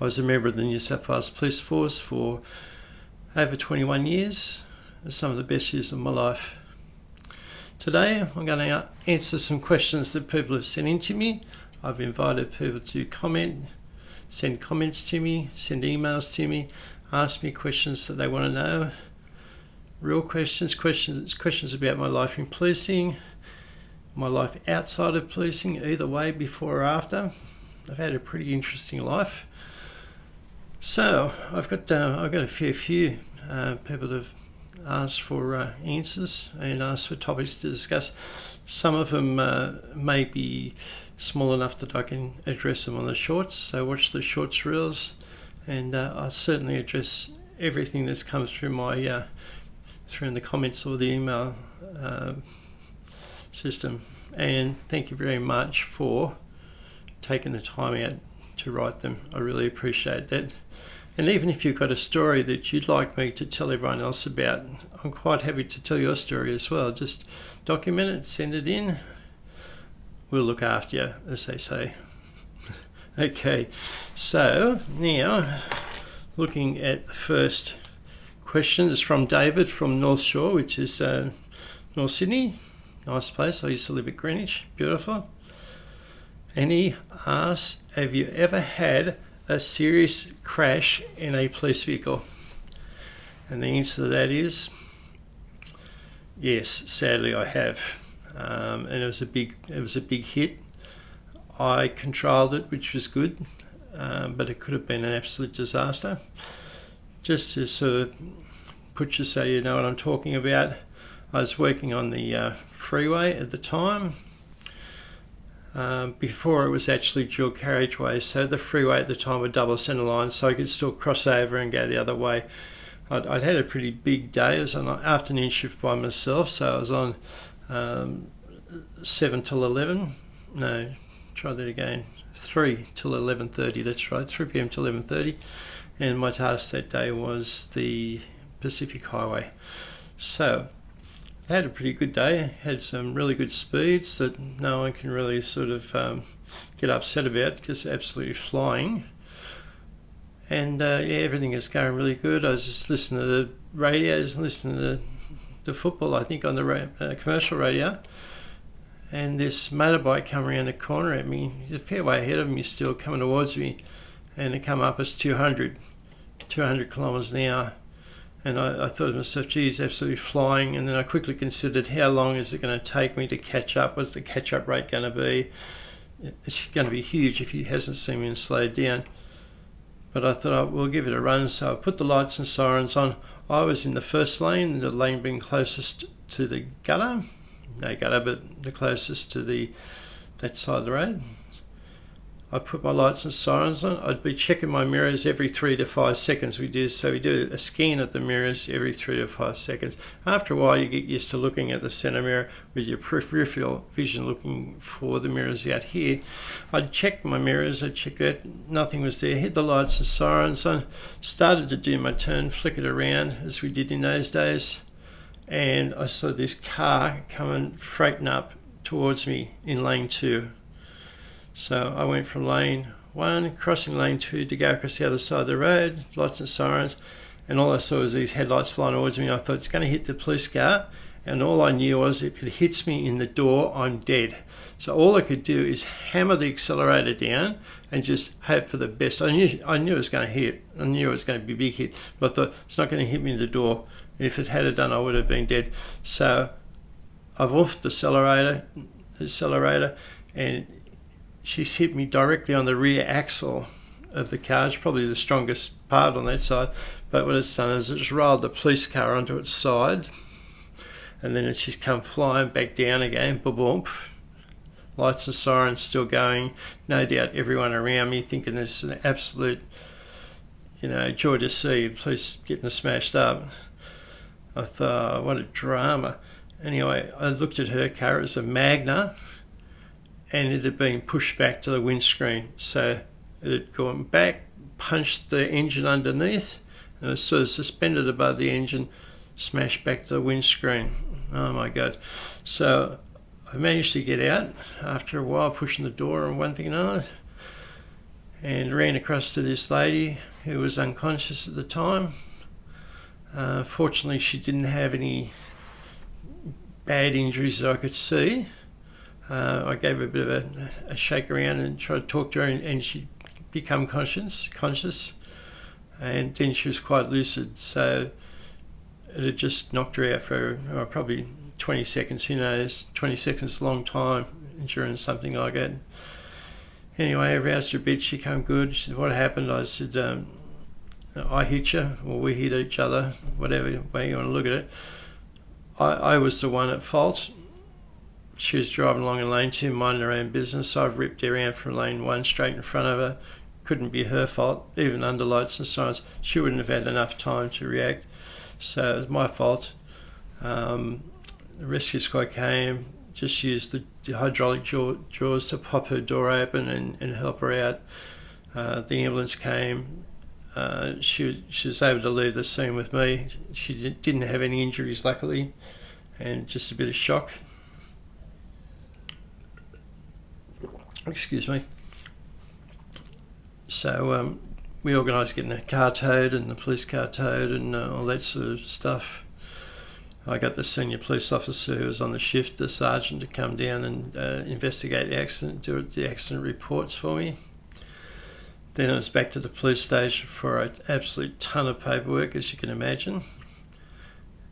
I was a member of the New South Wales Police Force for over 21 years. Some of the best years of my life. Today I'm going to answer some questions that people have sent in to me. I've invited people to comment, send comments to me, send emails to me, ask me questions that they want to know. Real questions about my life in policing, my life outside of policing, either way, before or after. I've had a pretty interesting life. So I've got a fair few people that have asked for answers and asked for topics to discuss. Some of them may be small enough that I can address them on the shorts, so watch the shorts reels, and I'll certainly address everything that's come through my through in the comments or the email system. And thank you very much for taking the time out to write them. I really appreciate that. And even if you've got a story that you'd like me to tell everyone else about, I'm quite happy to tell your story as well. Just document it, send it in. We'll look after you, as they say. Okay, so now looking at the first question is from David from North Shore, which is North Sydney. Nice place. I used to live at Greenwich. Beautiful. And he asks, have you ever had a serious crash in a police vehicle? And the answer to that is yes, sadly I have. And it was a big hit. I controlled it, which was good, but it could have been an absolute disaster. Just to sort of put you so you know what I'm talking about, I was working on the freeway at the time, before it was actually dual carriageway, so the freeway at the time were double centre lines, so I could still cross over and go the other way. I'd had a pretty big day. I was on an afternoon shift by myself, so I was on 7 till 11. No, try that again. 3 till 11:30. That's right, 3 p.m. till 11:30. And my task that day was the Pacific Highway. So I had a pretty good day. Had some really good speeds that no one can really sort of get upset about because they're absolutely flying. And yeah, everything is going really good. I was just listening to the radios and listening to the football, I think, on the commercial radio. And this motorbike come around the corner at me. He's a fair way ahead of me still, coming towards me. And it come up as 200 kilometres an hour. And I thought to myself, geez, absolutely flying. And then I quickly considered, how long is it going to take me to catch up? What's the catch-up rate going to be? It's going to be huge if he hasn't seen me and slowed down. But I thought, we'll give it a run. So I put the lights and sirens on. I was in the first lane, the lane being closest to the gutter. No gutter, but the closest to that side of the road. I put my lights and sirens on. I'd be checking my mirrors every 3 to 5 seconds. We do a scan of the mirrors every 3 to 5 seconds. After a while, you get used to looking at the centre mirror with your peripheral vision looking for the mirrors out here. I'd check my mirrors. I'd check that. Nothing was there. Hit the lights and sirens on. Started to do my turn, flick it around as we did in those days. And I saw this car coming freighting up towards me in lane 2. So I went from lane 1, crossing lane 2 to go across the other side of the road, lights and sirens, and all I saw was these headlights flying towards me. I thought it's going to hit the police car, and all I knew was if it hits me in the door, I'm dead. So all I could do is hammer the accelerator down and just hope for the best. I knew it was going to hit. I knew it was going to be a big hit, but I thought it's not going to hit me in the door. If it had done, I would have been dead. So I've offed the accelerator, and she's hit me directly on the rear axle of the car. It's probably the strongest part on that side. But what it's done is it's rolled the police car onto its side, and then she's come flying back down again. Boom, boom. Lights and sirens still going. No doubt everyone around me thinking this is an absolute, joy to see police getting smashed up. I thought, what a drama. Anyway, I looked at her car. It was a Magna, and it had been pushed back to the windscreen. So it had gone back, punched the engine underneath, and it was sort of suspended above the engine, smashed back to the windscreen. Oh my God. So I managed to get out after a while, pushing the door and one thing and another. and ran across to this lady who was unconscious at the time. Fortunately, she didn't have any bad injuries that I could see. I gave her a bit of a shake around and tried to talk to her, and she'd become conscious, and then she was quite lucid. So it had just knocked her out for probably 20 seconds. Who knows? 20 seconds is a long time during something like that. Anyway, I roused her a bit. She came good. She said, "What happened?" I said, "I hit you, or we hit each other, whatever way you want to look at it. I was the one at fault. She was driving along in lane 2, minding her own business. I've ripped her around from lane 1 straight in front of her. Couldn't be her fault. Even under lights and sirens, she wouldn't have had enough time to react. So it was my fault. The rescue squad came, just used the hydraulic jaws to pop her door open and help her out. The ambulance came. She was able to leave the scene with me. She didn't have any injuries, luckily, and just a bit of shock. Excuse me. So we organised getting a car towed and the police car towed and all that sort of stuff. I got the senior police officer who was on the shift, the sergeant, to come down and investigate the accident, do the accident reports for me. Then I was back to the police station for an absolute ton of paperwork, as you can imagine.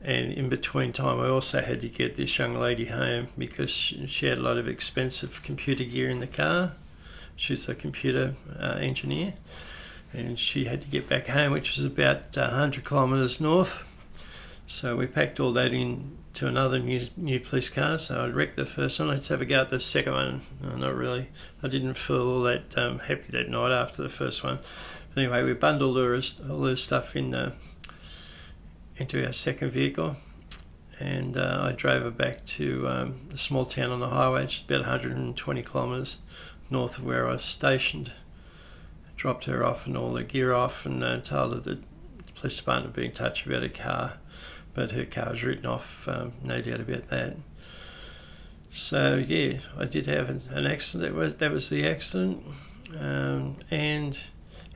And in between time, I also had to get this young lady home because she had a lot of expensive computer gear in the car. She's a computer engineer, and she had to get back home, which was about 100 kilometres north. So we packed all that in to another new police car. So I wrecked the first one. Let's have a go at the second one. No, not really. I didn't feel all that happy that night after the first one. But anyway, we bundled all the stuff into our second vehicle, and I drove her back to the small town on the highway, which is about 120 kilometres north of where I was stationed. Dropped her off and all the gear off, and told her that the police department would be in touch about her car, but her car was written off, no doubt about that. So yeah, I did have an accident. That was the accident, and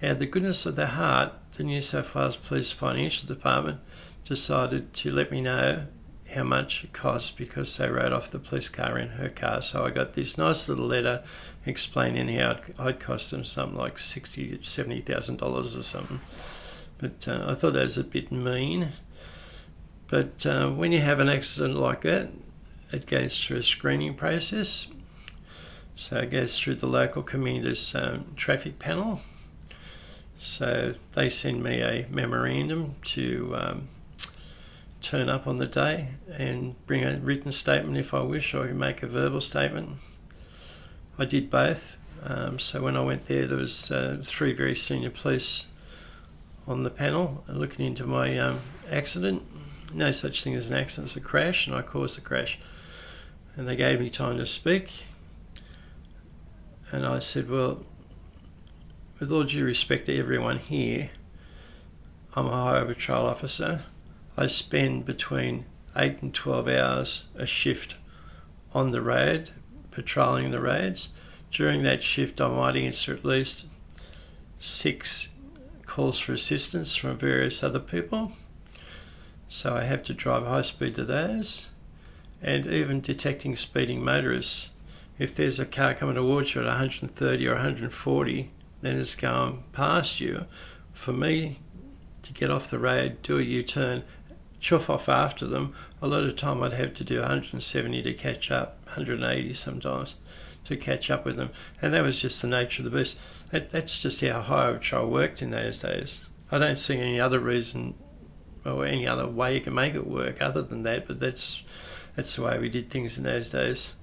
out of the goodness of their heart, the New South Wales Police Financial Department decided to let me know how much it cost because they wrote off the police car and her car. So I got this nice little letter explaining how I'd cost them something like $60,000 to $70,000 or something. But I thought that was a bit mean. But when you have an accident like that, it goes through a screening process. So it goes through the local commander's traffic panel. So they send me a memorandum to turn up on the day and bring a written statement if I wish, or I can make a verbal statement. I did both. So when I went there was 3 very senior police on the panel looking into my accident. No such thing as an accident, it's a crash, and I caused the crash. And they gave me time to speak. And I said, well, with all due respect to everyone here, I'm a highway patrol officer. I spend between 8 and 12 hours a shift on the road, patrolling the roads. During that shift, I might answer at least 6 calls for assistance from various other people. So I have to drive high speed to those. And even detecting speeding motorists. If there's a car coming towards you at 130 or 140, then it's going past you. For me to get off the road, do a U-turn, chuff off after them, a lot of time I'd have to do 170 to catch up, 180 sometimes to catch up with them. And that was just the nature of the beast. That's just how highway patrol worked in those days. I don't see any other reason or any other way you can make it work other than that, but that's the way we did things in those days.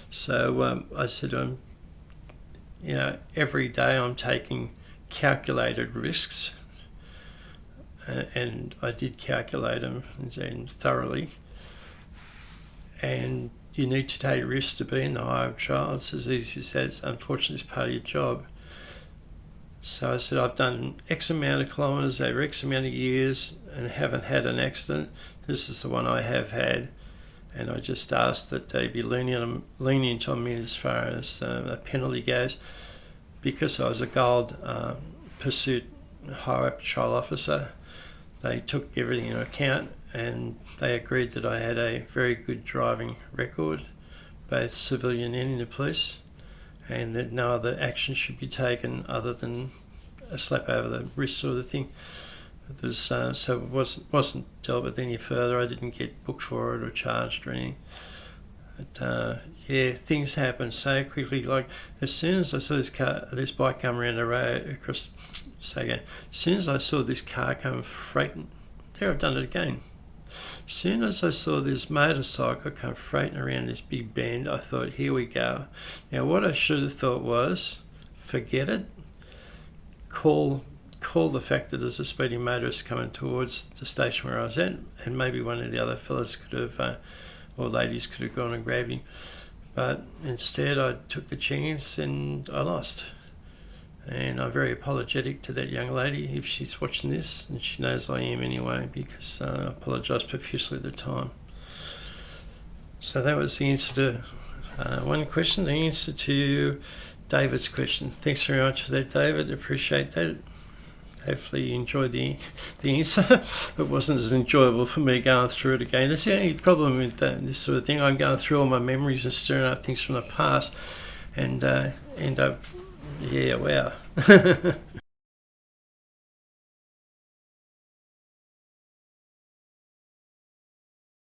So I said, every day I'm taking calculated risks, and I did calculate them and thoroughly. And you need to take risks to be in the highway patrol. It's as easy as that. Unfortunately, it's part of your job. So I said, I've done X amount of kilometres over X amount of years and haven't had an accident. This is the one I have had. And I just asked that they be lenient on me as far as a penalty goes. because I was a gold pursuit highway patrol officer, they took everything into account and they agreed that I had a very good driving record, both civilian and in the police, and that no other action should be taken other than a slap over the wrist sort of thing. It was, so it wasn't dealt with any further. I didn't get booked for it or charged or anything. But yeah, things happen so quickly. Like as soon as I saw this bike come around the road across, as soon as I saw this car come freighting, there I've done it again. As soon as I saw this motorcycle come freighting around this big bend, I thought, here we go. Now what I should have thought was, forget it. Call the fact that there's a speeding motorist coming towards the station where I was at, and maybe one of the other fellas could have, or ladies could have gone and grabbed him. But instead I took the chance and I lost. And I'm very apologetic to that young lady if she's watching this, and she knows I am anyway, because I apologised profusely at the time. So that was the answer to one question. The answer to David's question. Thanks very much for that, David. Appreciate that. Hopefully you enjoyed the answer. It wasn't as enjoyable for me going through it again. That's the only problem with this sort of thing. I'm going through all my memories and stirring up things from the past and end up, yeah, wow.